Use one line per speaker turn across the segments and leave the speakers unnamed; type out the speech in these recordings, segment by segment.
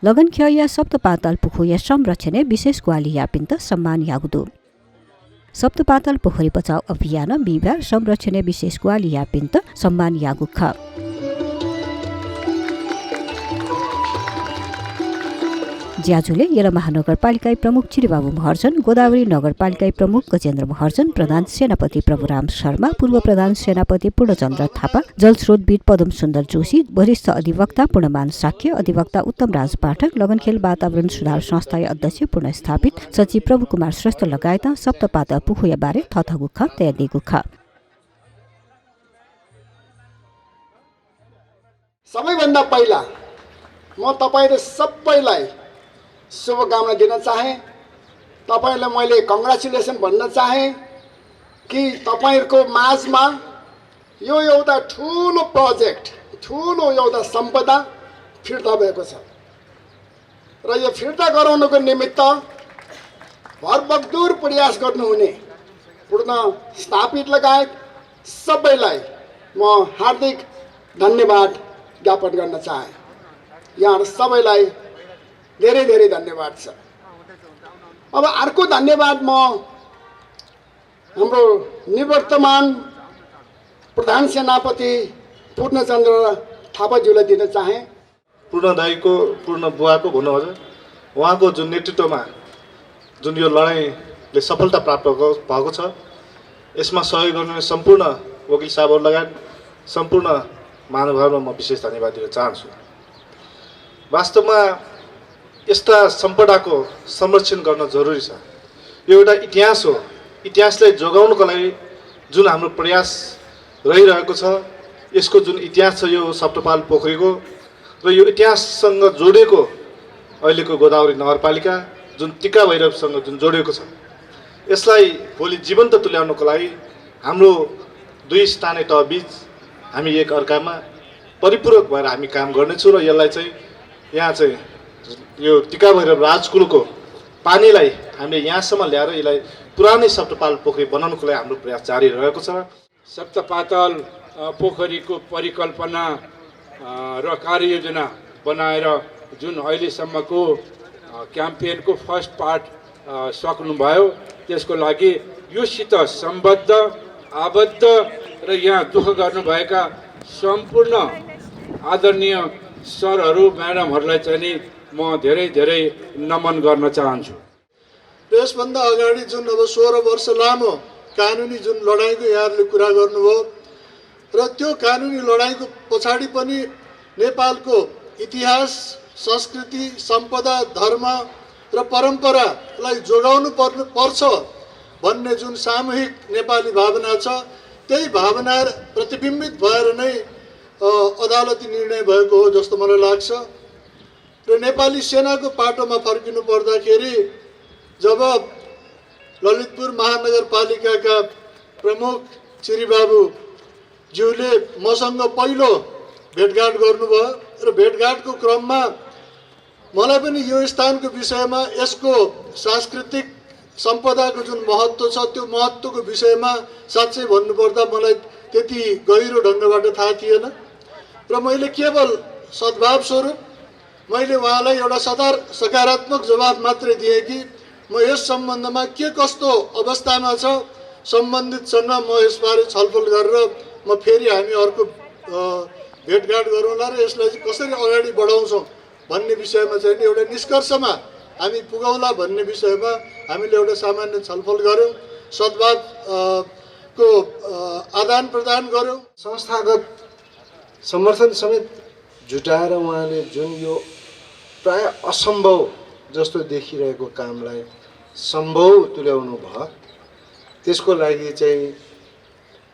ಲಗನ್ಖ್ಯ ಸಪ್ತಪಾತಾಲ್ ಪುಖುಯ ಸಂರಕ್ಷಣೆ ವಿಶೇಷ ಗ್वाली यापिन्त सम्मान यागुदु सप्तपाताल पोखरी बचाउ अभियान बिहिबार संरक्षण विशेष ग्वाली यापिन्त सम्मान यागुख ज्याजुले येला महानगरपालिका प्रमुख चिरीबाबु महर्जन, गोदावरी नगरपालिका प्रमुख गजेन्द्र महर्जन, प्रधान सेनापति प्रभुराम शर्मा, पूर्व प्रधान सेनापति पूर्णचन्द्र थापा, जलस्रोतविद पदम सुन्दर जोशी, वरिष्ठ अधिवक्ता पूर्णमान साक्य, अधिवक्ता उत्तम राज पाठक, लगनखेल वातावरण सुधार संस्था अध्यक्ष पुनर्स्थापित सचिव प्रभु कुमार श्रेष्ठ लगायत सप्तपाताल पुखुया बारे थथगुख तयारीगुख
सबैभन्दा पहिला म तपाईहरु सबैलाई शुभकामना दिन चाहे। तपाईहरुलाई मैले कंग्रेचुलेसन भन्न चाहे कि तपाईहरुको माझमा यो एउटा ठूलो प्रोजेक्ट, ठूलो एउटा सम्पदा फिर्ता भएको छ र यो फिर्ता गराउनको निमित्त भरबगदुर प्रयास गर्नुहुने पूर्ण स्थापित लगायत सबैलाई म हार्दिक धन्यवाद ज्ञापन गर्न चाहे। यहाँ सबैलाई धेरै धेरै धन्यवाद छ। अब अर्को धन्यवाद म हाम्रो निवर्तमान प्रधान सेनापति पूर्णचन्द्र थापाज्यूलाई दिन चाहे।
पूर्ण दाइको, पूर्ण बुवाको भन्नुहुन्छ, उहाँको जुन नेतृत्वमा जुन यो लडाइँले सफलता प्राप्त भएको छ, यसमा सहयोग गर्ने सम्पूर्ण वकिल साहबहरू लगायत सम्पूर्ण महानुभावलाई म विशेष धन्यवाद दिन चाहन्छु। वास्तवमा यस्ता सम्पदाको संरक्षण गर्न जरुरी छ। यो एउटा इतिहास हो। इतिहासलाई जोगाउनको लागि जुन हाम्रो प्रयास रहिरहेको छ, यसको जुन इतिहास छ यो सप्तपाल पोखरीको, र यो इतिहाससँग जोडिएको अहिलेको गोदावरी नगरपालिका जुन टिका भैरवसँग जुन जोडिएको छ, यसलाई भोलि जीवन्त तुल्याउनको लागि हाम्रो दुई स्थानीय तहबीच हामी एक अर्कामा परिपूरक भएर हामी काम गर्नेछौँ र यसलाई चाहिँ यहाँ चाहिँ यो टिका भैरव राजकुलको पानीलाई हामीले यहाँसम्म ल्याएर यसलाई पुरानै सप्तपाल पोखरी बनाउनको लागि हाम्रो प्रयास जारी रहेको छ।
सप्तपाताल पोखरीको परिकल्पना र कार्ययोजना बनाएर जुन अहिलेसम्मको क्याम्पेनको फर्स्ट पार्ट सक्नुभयो, त्यसको लागि योसित सम्बद्ध आबद्ध र यहाँ दुःख गर्नुभएका सम्पूर्ण आदरणीय सरहरू म्याडमहरूलाई चाहिँ नि म धेरै धेरै नमन गर्न चाहन्छु।
यसभन्दा अगाडि जुन अब 16 वर्ष लामो कानुनी जुन लडाइँको यहाँहरूले कुरा गर्नुभयो र त्यो कानुनी लडाइँको पछाडि पनि नेपालको इतिहास, संस्कृति, सम्पदा, धर्म र परम्परालाई जोगाउनु पर्छ भन्ने जुन सामूहिक नेपाली भावना छ, त्यही भावना प्रतिबिम्बित भएर नै अदालती निर्णय भएको हो जस्तो मलाई लाग्छ। र नेपाली सेनाको पाटोमा फर्किनु पर्दाखेरि जब ललितपुर महानगरपालिकाका प्रमुख चिरीबाबु ज्यूले मसँग पहिलो भेटघाट गर्नुभयो र भेटघाटको क्रममा मलाई पनि यो स्थानको विषयमा, यसको सांस्कृतिक सम्पदाको जुन महत्त्व छ त्यो महत्त्वको विषयमा साँच्चै भन्नुपर्दा मलाई त्यति गहिरो ढङ्गबाट थाहा थिएन र मैले केवल सद्भाव स्वरूप मैले उहाँलाई एउटा सकारात्मक जवाफ मात्रै दिएँ कि म यस सम्बन्धमा के कस्तो अवस्थामा छ सम्बन्धितसँग म यसबारे छलफल गरेर म फेरि हामी अर्को भेटघाट गरौँला र यसलाई चाहिँ कसरी अगाडि बढाउँछौँ भन्ने विषयमा चाहिँ एउटा निष्कर्षमा हामी पुगौँला भन्ने विषयमा हामीले एउटा सामान्य छलफल गऱ्यौँ, सद्भावको आदान प्रदान गऱ्यौँ।
संस्थागत समर्थन समेत जुटाएर उहाँले जुन यो प्राय असम्भव जस्तो देखिरहेको कामलाई सम्भव तुल्याउनु भयो, त्यसको लागि चाहिँ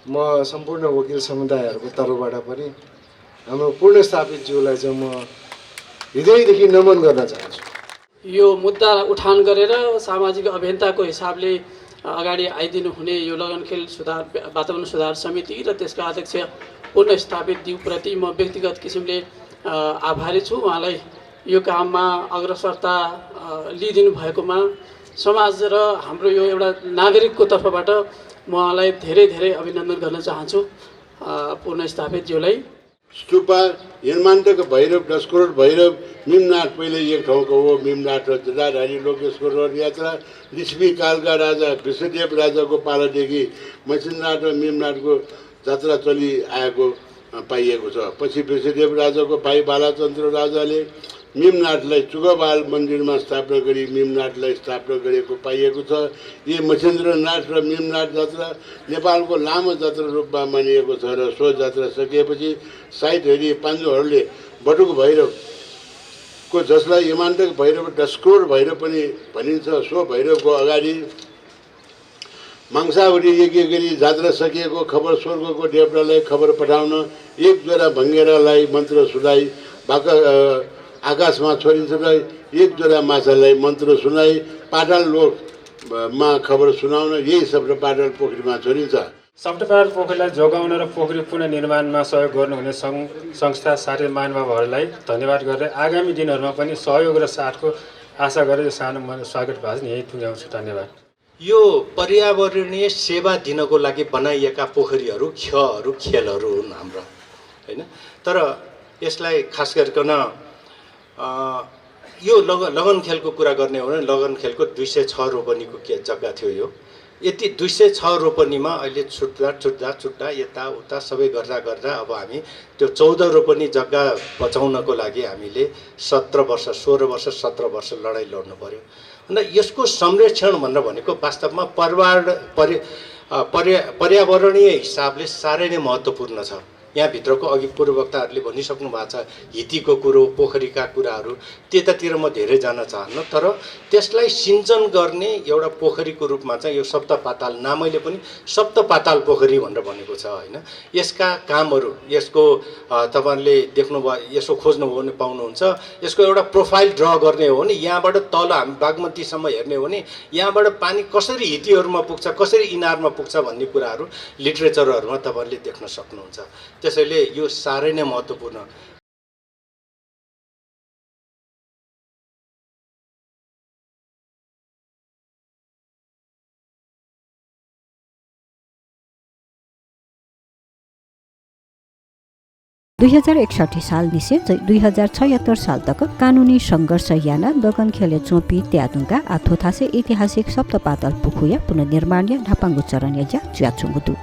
म सम्पूर्ण वकिल समुदायहरूको तर्फबाट पनि हाम्रो पुनर्स्थापित ज्यूलाई चाहिँ म हृदयदेखि नमन गर्न चाहन्छु।
यो मुद्दा उठान गरेर सामाजिक अभियन्ताको हिसाबले अगाडि आइदिनु हुने यो लगनखेल सुधार वातावरण सुधार समिति र त्यसका अध्यक्ष पुनर्स्थापित ज्यूप्रति म व्यक्तिगत किसिमले आभारी छु। उहाँलाई यो काममा अग्रसरता लिइदिनु भएकोमा समाज र हाम्रो यो एउटा नागरिकको तर्फबाट म उहाँलाई धेरै धेरै अभिनन्दन गर्न चाहन्छु पुनर्स्थापित ज्यूलाई।
स्तुपा हिरमान्तक भैरव 10 करोड भैरव मिमनाथ पहिले एक ठाउँको हो। मिमनाथ र जटाधारी लोकेश्वर रथ यात्रा लिच्छवी कालका राजा विष्णुदेव राजाको पालादेखि महेन्द्रनाथ र मिमनाथको जात्रा चलि आएको पाइएको छ। पछि विष्णुदेव राजाको भाइ बालाचन्द्र राजाले मिमनाथलाई चुगबाल मन्दिरमा स्थापना गरी मिमनाथलाई स्थापना गरेको पाइएको छ। यी महेन्द्रनाथ र मिमनाथ जात्रा नेपालको लामो जात्रा रूपमा मानिएको छ र सो जात्रा सकिएपछि साइटहरी पाण्डुहरूले बटुक भैरवको जसलाई हिमान्तक भैरव 10 करोड भैरव पनि भनिन्छ, सो भैरवको अगाडि मांसावरी यज्ञ गरी जात्रा सकिएको खबर स्वर्गको देवतालाई खबर पठाउन एक जोरा भङ्गेरालाई मन्त्र सुनाई आकाशमा छोडिन्छ र एक जोरा माछालाई मन्त्र सुनाई पाताल लोकमा खबर सुनाउन यही शब्द पाताल पोखरीमा छोडिन्छ।
सप्तपाताल पोखरीलाई जोगाउन र पोखरी पुनर्निर्माणमा सहयोग गर्नुहुने संस्था साथै महानुभावहरूलाई धन्यवाद गर्दै आगामी दिनहरूमा पनि सहयोग र साथको आशा गरेर यो सानो स्वागत भाषण यही टुङ्ग्याउँछु। धन्यवाद।
यो पर्यावरणीय सेवा दिनको लागि बनाइएका पोखरीहरू खेलहरू हुन् हाम्रो, होइन? तर यसलाई खास गरिकन यो लगन खेलको कुरा गर्ने हो भने लगन खेलको 206 रोपनीको जग्गा थियो। यो यति 206 रोपनीमा अहिले छुट्दा यताउता सबै गर्दा अब हामी त्यो 14 रोपनी जग्गा बचाउनको लागि हामीले 16 वर्ष लडाइँ लड्नु पर्यो। अन्त यसको संरक्षण भनेर भनेको वास्तवमा पर्यावरणीय हिसाबले साह्रै नै महत्त्वपूर्ण छ। यहाँभित्रको अघि पूर्ववक्ताहरूले भनिसक्नु भएको छ हितीको कुरो, पोखरीका कुराहरू, त्यतातिर म धेरै जान चाहन्न। तर त्यसलाई सिञ्चन गर्ने एउटा पोखरीको रूपमा चाहिँ यो सप्तपाताल नामैले पनि सप्तपाताल पोखरी भनेर भनेको छ, होइन? यसका कामहरू, यसको तपाईँहरूले देख्नुभयो, यसो खोज्नुभयो भने पाउनुहुन्छ। यसको एउटा प्रोफाइल ड्र गर्ने हो भने यहाँबाट तल हामी बागमतीसम्म हेर्ने हो भने यहाँबाट पानी कसरी हितीहरूमा पुग्छ, कसरी इनारमा पुग्छ भन्ने कुराहरू लिटरेचरहरूमा तपाईँहरूले देख्न सक्नुहुन्छ। त्यसैले यो साह्रै नै महत्त्वपूर्ण।
2061 साल निसे 2076 साल तक कानुनी सङ्घर्ष याना दगन खेले चोपी त्यादुङ्गा आथोथासे ऐतिहासिक सप्तपाताल पुखुया पुनर्निर्माण या ढापाङ्गु चरण या ज्याचुङ्गुतु